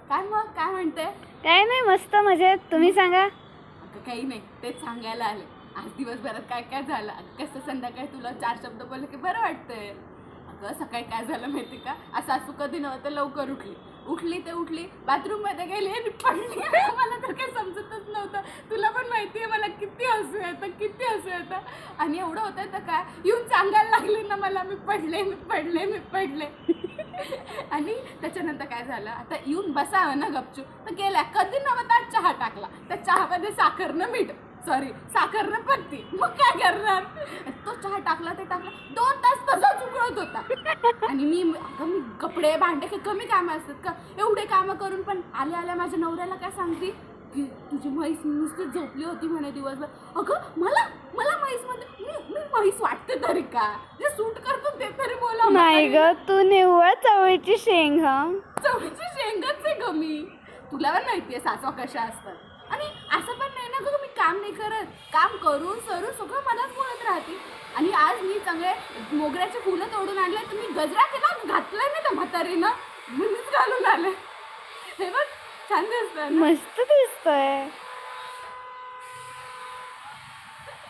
काय मग काय म्हणते? काय नाही, मस्त मजेत. तुम्ही सांगा. अगं काही नाही, तेच सांगायला आले. आज दिवसभरात काय काय झालं, कसं संध्याकाळी तुला 4 शब्द बोलले की बरं वाटतंय. अगं सकाळी काय झालं माहिती का, असं असू कधी नव्हतं, लवकर उठली बाथरूम मध्ये गेली आणि पडली. मला तर काही समजतच नव्हतं. तुला पण माहिती आहे मला किती हसू येतं. आणि एवढं होतं तर काय, येऊन सांगायला लागली ना मला, मी पडले. आणि त्याच्यानंतर काय झालं, आता येऊन बसावं ना गपचूप, तर गेल्या कधी नव्हता चहा टाकला. त्या चहामध्ये साखर न पत्ती. मग काय करणार, तो चहा टाकला 2 तास तसाच उकळत होता. आणि मी कपडे भांडे काही कमी कामं असतात का, एवढे कामं करून पण आल्या माझ्या नवऱ्याला काय सांगते की तुझी म्हैस नुसती झोपली होती म्हणे दिवसभर. अगं मला म्हैसमध्ये मी म्हैस वाटते तरी का, जे सूट करतो ते तरी बोला. नाही ग, तू निव्वळ चवळीची शेंग. चवळीची शेंगच आहे ग मी. तुला पण माहितीये सासवा कशा असतात. आणि असं पण नाही ना ग, मी काम नाही करत, काम करून सरून सगळं मलाच बोलत राहते. आणि आज मी चांगले मोगऱ्याचे फुलं तोडून आणले, तर मी गजरा केला, घातलाय ना त्या म्हातारीनं, मीच घालून आले. हे बघ छान दिसतंय ना? मस्त दिसतोय.